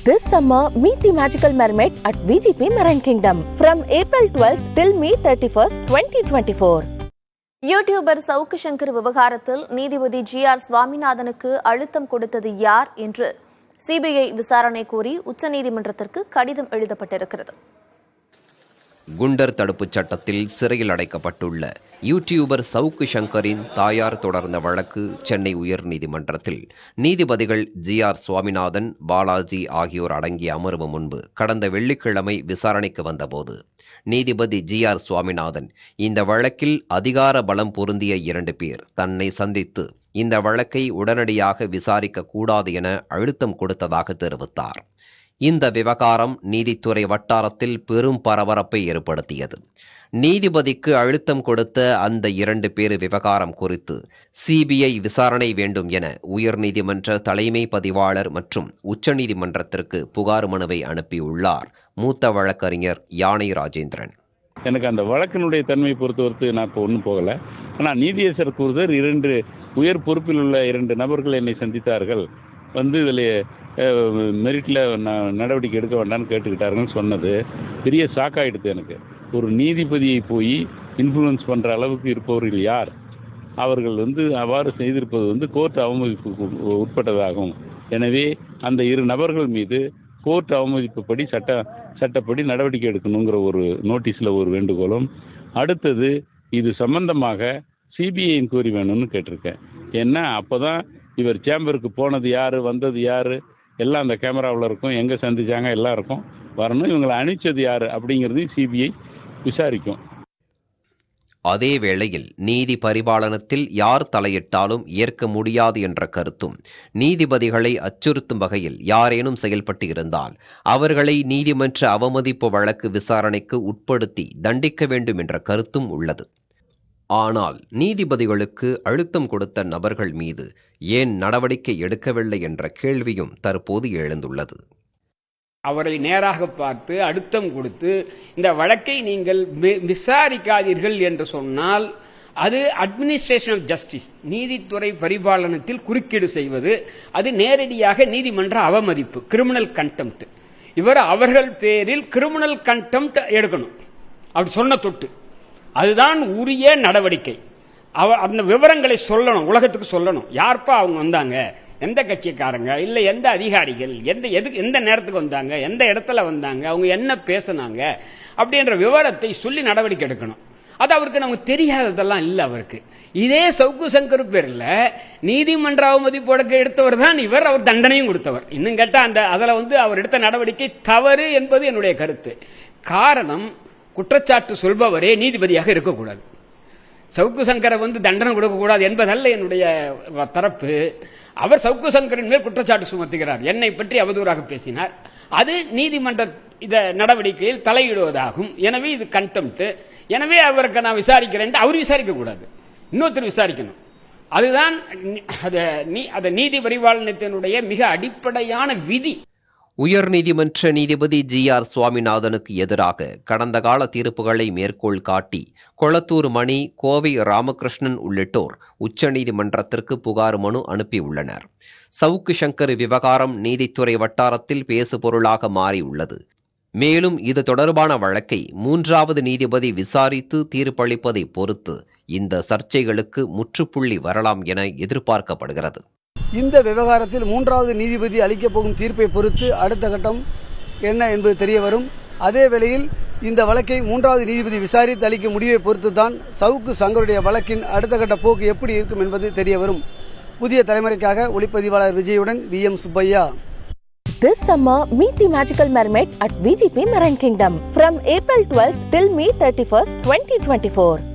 This summer, meet the magical mermaid at VGP Marine Kingdom from April 12th till May 31st, 2024. YouTuber Savukku Shankar விவகாரத்தில் நீதிபதி GR. சுவாமிநாதனுக்கு அழுத்தம் கொடுத்தது யார் என்று சிபிஐ விசாரணை கோரி உச்சநீதிமன்றத்திற்கு கடிதம் எழுதப்பட்டிருக்கிறது. குண்டர் தடுப்புச் சட்டத்தில் சிறையில் அடைக்கப்பட்டுள்ள யூடியூபர் சவுக்கு சங்கரின் தாயார் தொடர்ந்த வழக்கு சென்னை உயர்நீதிமன்றத்தில் நீதிபதிகள் ஜி.ஆர். சுவாமிநாதன், பாலாஜி ஆகியோர் அடங்கிய அமர்வு முன்பு கடந்த வெள்ளிக்கிழமை விசாரணைக்கு வந்தபோது நீதிபதி ஜி.ஆர். சுவாமிநாதன் இந்த வழக்கில் அதிகார பலம் பொருந்திய 2 பேர் தன்னை சந்தித்து இந்த வழக்கை உடனடியாக விசாரிக்க கூடாது என அழுத்தம் கொடுத்ததாக தெரிவித்தார். இந்த விவகாரம் நீதித்துறை வட்டாரத்தில் பெரும் பரபரப்பை ஏற்படுத்தியது. நீதிபதிக்கு அழுத்தம் கொடுத்த அந்த 2 பேர் விவகாரம் குறித்து சிபிஐ விசாரணை வேண்டும் என உயர்நீதிமன்ற தலைமை பதிவாளர் மற்றும் உச்சநீதிமன்றத்திற்கு புகார் மனுவை அனுப்பியுள்ளார் மூத்த வழக்கறிஞர் யானை ராஜேந்திரன். எனக்கு அந்த வழக்கினுடைய தன்மை பொறுத்தவரைக்கு நான் இப்போ ஒன்றும் போகலை. ஆனால் நீதியரசர் கூறுதல் 2 உயர் பொறுப்பில் உள்ள 2 நபர்கள் என்னை சந்தித்தார்கள், இதில் மெரிட்டில் நடவடிக்கை எடுக்க வேண்டாம்னு கேட்டுக்கிட்டாருன்னு சொன்னது பெரிய ஷாக்காகிடுது எனக்கு. ஒரு நீதிபதியை போய் இன்ஃப்ளூயன்ஸ் பண்ணுற அளவுக்கு இருப்பவர்கள் யார்? அவர்கள் அவ்வாறு செய்திருப்பது கோர்ட் அவமதிப்புக்கு உட்பட்டதாகும். எனவே அந்த 2 நபர்கள் மீது கோர்ட் அவமதிப்புப்படி சட்டப்படி நடவடிக்கை எடுக்கணுங்கிற ஒரு நோட்டீஸில் ஒரு வேண்டுகோளும், அடுத்தது இது சம்பந்தமாக சிபிஐ இன்கொயரி வேணும்னு கேட்டிருக்கேன். ஏன்னா அப்போ தான் இவர் சேம்பருக்கு போனது யார், வந்தது யார் எல்லாம் அந்த கேமராவில் இருக்கும், எங்கே சந்திச்சாங்க எல்லாம் இருக்கும், வரணும், இவங்களை அனுப்பிச்சது யார் அப்படிங்கிறதையும் சிபிஐ விசாரிக்கும். அதே வேளையில் நீதி பரிபாலனத்தில் யார் தலையிட்டாலும் ஏற்க முடியாது என்ற கருத்தும், நீதிபதிகளை அச்சுறுத்தும் வகையில் யாரேனும் செயல்பட்டு இருந்தால் அவர்களை நீதிமன்ற அவமதிப்பு வழக்கு விசாரணைக்கு உட்படுத்தி தண்டிக்க வேண்டும் என்ற கருத்தும் உள்ளது. ஆனால் நீதிபதிகளுக்கு அழுத்தம் கொடுத்த நபர்கள் மீது ஏன் நடவடிக்கை எடுக்கவில்லை என்ற கேள்வியும் தற்போது எழுந்துள்ளது. அவரை நேராக பார்த்து அழுத்தம் கொடுத்து இந்த வழக்கை நீங்கள் விசாரிக்காதீர்கள் என்று சொன்னால் அது அட்மினிஸ்ட்ரேஷன் ஆஃப் ஜஸ்டிஸ், நீதித்துறை பரிபாலனத்தில் குறுக்கீடு செய்வது, அது நேரடியாக நீதிமன்ற அவமதிப்பு, கிரிமினல் கண்டெம்ட். அவர்கள் பேரில் கிரிமினல் கண்டெம்ட் எடுக்கணும். அப்படி சொன்ன தொட்டு அதுதான் உரிய நடவடிக்கை. அந்த விவரங்களை சொல்லணும், உலகத்துக்கு சொல்லணும். யார்ப்பா அவங்க வந்தாங்க, எந்த கட்சிக்காரங்க, இல்லை எந்த அதிகாரிகள், எந்த நேரத்துக்கு வந்தாங்க, எந்த இடத்துல வந்தாங்க, அவங்க என்ன பேசினாங்க அப்படின்ற விவரத்தை சொல்லி நடவடிக்கை எடுக்கணும். அது அவருக்கு நமக்கு தெரியாததெல்லாம் இல்லை. அவருக்கு இதே சவுக்கு சங்கர் பேரில் நீதிமன்ற அவமதிப்பு வழக்கு எடுத்தவர் தான் இவர். அவர் தண்டனையும் கொடுத்தவர். இன்னும் கேட்டால் அதில் அவர் எடுத்த நடவடிக்கை தவறு என்பது என்னுடைய கருத்து. காரணம், குற்றச்சாட்டு சொல்பவரே நீதிபதியாக இருக்கக்கூடாது. சவுக்கு சங்கரை தண்டனை கொடுக்கக்கூடாது என்பதல்ல என்னுடைய தரப்பு. அவர் சவுக்கு சங்கரின் மேல் குற்றச்சாட்டு சுமத்துகிறார், என்னை பற்றி அவதூறாக பேசினார், அது நீதிமன்ற நடவடிக்கையில் தலையிடுவதாகும். எனவே இது கண்டெம்ட். எனவே அவருக்கு நான் விசாரிக்கிறேன், அவர் விசாரிக்க கூடாது, இன்னொருத்தர் விசாரிக்கணும். அதுதான் நீதி பரிபாலனத்தினுடைய மிக அடிப்படையான விதி. உயர்நீதிமன்ற நீதிபதி ஜி.ஆர். சுவாமிநாதனுக்கு எதிராக கடந்த கால தீர்ப்புகளை மேற்கோள் காட்டி கொளத்தூர் மணி, கோவை ராமகிருஷ்ணன் உள்ளிட்டோர் உச்சநீதிமன்றத்திற்கு புகார் மனு அனுப்பியுள்ளனர். சவுக்கு சங்கர் விவகாரம் நீதித்துறை வட்டாரத்தில் பேசுபொருளாக மாறியுள்ளது. மேலும் இது தொடர்பான வழக்கை 3வது நீதிபதி விசாரித்து தீர்ப்பளிப்பதை பொறுத்து இந்த சர்ச்சைகளுக்கு முற்றுப்புள்ளி வரலாம் என எதிர்பார்க்கப்படுகிறது. இந்த விவகாரத்தில் 3வது நீதிபதி அளிக்கப் போகும் தீர்ப்பை பொறுத்து அடுத்த கட்டம் என்ன என்பது தெரிய வரும். அதே வேளையில் இந்த வழக்கை 3வது நீதிபதி விசாரித்து அளிக்கும் முடிவை பொறுத்துதான் சவுக்கு சங்கருடைய வழக்கின் அடுத்த கட்ட போக்கு எப்படி இருக்கும் என்பது தெரிய வரும். புதிய தலைமுறைக்காக ஒளிப்பதிவாளர் விஜயுடன் VM Subbaiah. This summer, meet the magical mermaid at VGP Marine Kingdom from April 12th till May 31st, 2024.